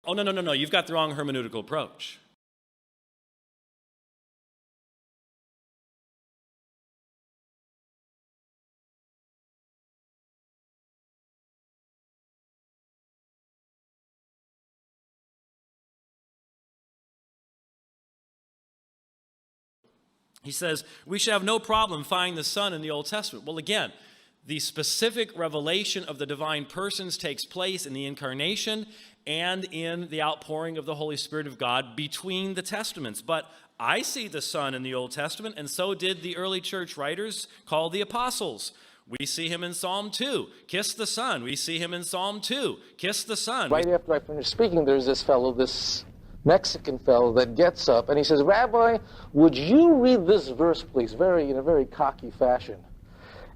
Oh, no. You've got the wrong hermeneutical approach. He says, we should have no problem finding the Son in the Old Testament. Well, again, the specific revelation of the divine persons takes place in the incarnation and in the outpouring of the Holy Spirit of God between the testaments. But I see the Son in the Old Testament, and so did the early church writers called the apostles. We see him in Psalm 2, kiss the Son. We see him in Psalm 2, kiss the Son. Right after I finished speaking, there's this fellow, this Mexican fellow that gets up and he says, Rabbi, would you read this verse, please? In a very cocky fashion.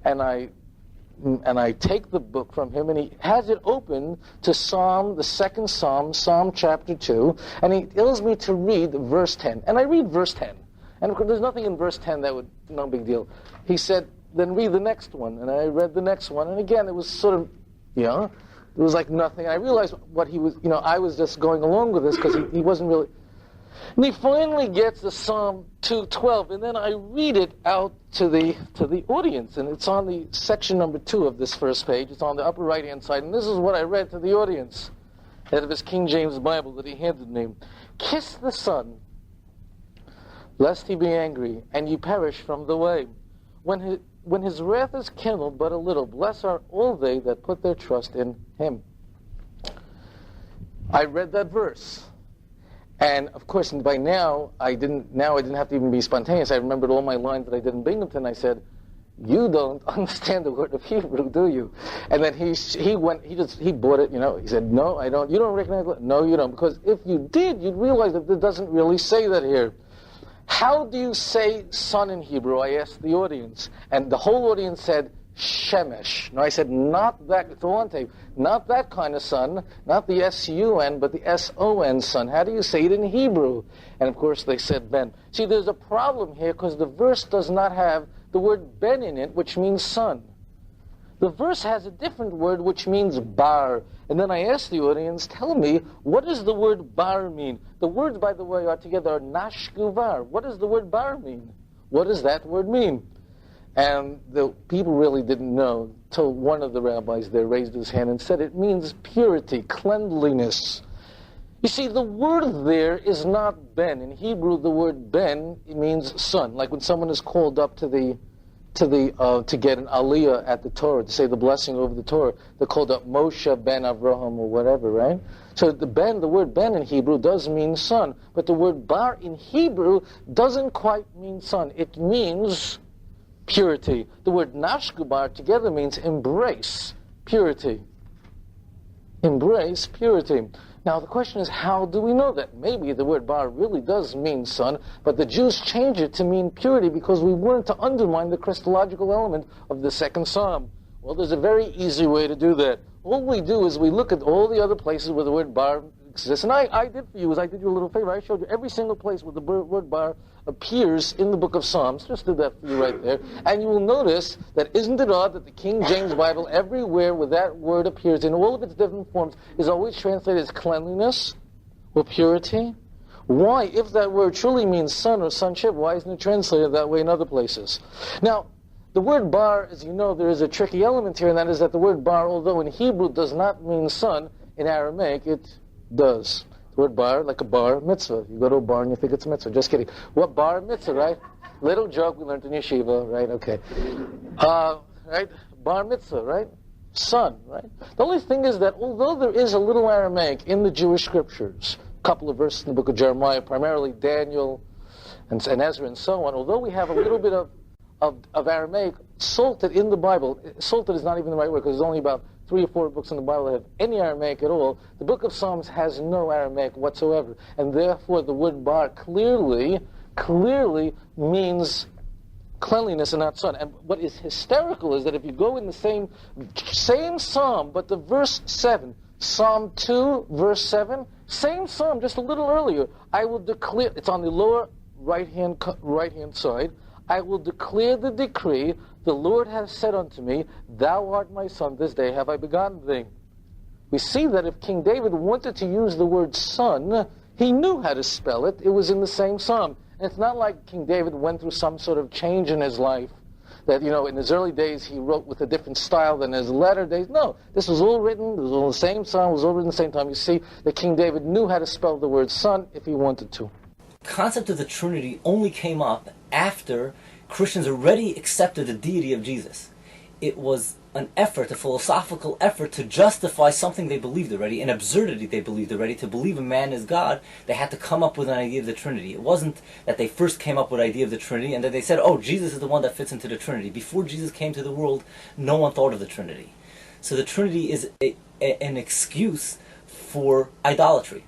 And I take the book from him, and he has it open to the second Psalm, Psalm chapter 2, and he tells me to read verse 10. And I read verse 10. And of course, there's nothing in verse 10 that no big deal. He said, then read the next one. And I read the next one. And again, it was sort of, it was like nothing. I realized what he was, I was just going along with this because he wasn't really. And he finally gets to Psalm 2:12, and then I read it out to the audience, and it's on the section number 2 of this first page. It's on the upper right-hand side, and this is what I read to the audience out of his King James Bible that he handed me. Kiss the Son, lest he be angry, and ye perish from the way. When his wrath is kindled but a little, blessed are all they that put their trust in him. I read that verse. And of course, by now I didn't have to even be spontaneous. I remembered all my lines that I did in Binghamton. I said, you don't understand the word of Hebrew, do you? And then he bought it, He said, no, I don't. You don't recognize it? No, you don't. Because if you did, you'd realize that it doesn't really say that here. How do you say son in Hebrew? I asked the audience. And the whole audience said, Shemesh. No, I said, not that, it's all on tape, not that kind of sun, not the S-U-N, but the S-O-N sun. How do you say it in Hebrew? And of course they said Ben. See, there's a problem here because the verse does not have the word Ben in it, which means son. The verse has a different word which means bar. And then I asked the audience, tell me, what does the word bar mean? The words, by the way, are together, nashkuvar. What does the word bar mean? What does that word mean? And the people really didn't know till one of the rabbis there raised his hand and said it means purity, cleanliness. You see, the word there is not ben. In Hebrew, the word ben, it means son. Like when someone is called up to get an aliyah at the Torah, to say the blessing over the Torah, they're called up Moshe ben Avraham or whatever, right? So the word ben in Hebrew does mean son, but the word bar in Hebrew doesn't quite mean son. It means purity. The word nashkubar together means embrace purity. Embrace purity. Now the question is, how do we know that? Maybe the word bar really does mean son, but the Jews changed it to mean purity because we wanted to undermine the Christological element of the second psalm. Well, there's a very easy way to do that. All we do is we look at all the other places where the word bar exists. And I did for you is I did you a little favor. I showed you every single place where the word bar appears in the book of Psalms. Just did that for you right there. And you will notice that isn't it odd that the King James Bible, everywhere where that word appears in all of its different forms, is always translated as cleanliness or purity? Why, if that word truly means son or sonship, why isn't it translated that way in other places? Now, the word bar, as you know, there is a tricky element here, and that is that the word bar, although in Hebrew does not mean son, in Aramaic it does. The word bar, like a bar mitzvah. You go to a bar and you think it's a mitzvah. Just kidding. What bar mitzvah, right? Little joke we learned in yeshiva, right? Okay. Right? Bar mitzvah, right? Son, right? The only thing is that although there is a little Aramaic in the Jewish scriptures, a couple of verses in the book of Jeremiah, primarily Daniel and Ezra and so on, although we have a little bit of Aramaic salted in the Bible, salted is not even the right word because there's only about 3 or 4 books in the Bible that have any Aramaic at all. The book of Psalms has no Aramaic whatsoever, and therefore the word bar clearly means cleanliness and not son. And what is hysterical is that if you go in the same psalm, but the verse 7, Psalm 2, verse 7, same psalm, just a little earlier, I will declare, it's on the lower right-hand side, I will declare the decree, the Lord hath said unto me, thou art my son, this day have I begotten thee. we see that if King David wanted to use the word son, he knew how to spell it. It was in the same psalm. And it's not like King David went through some sort of change in his life, that, in his early days he wrote with a different style than his latter days. No, this was all written, it was all the same psalm, it was all written at the same time. You see that King David knew how to spell the word son if he wanted to. The concept of the Trinity only came up after Christians already accepted the deity of Jesus. It was an effort, a philosophical effort to justify something they believed already, an absurdity they believed already. To believe a man is God, they had to come up with an idea of the Trinity. It wasn't that they first came up with the idea of the Trinity and then they said, oh, Jesus is the one that fits into the Trinity. Before Jesus came to the world, no one thought of the Trinity. So the Trinity is an excuse for idolatry.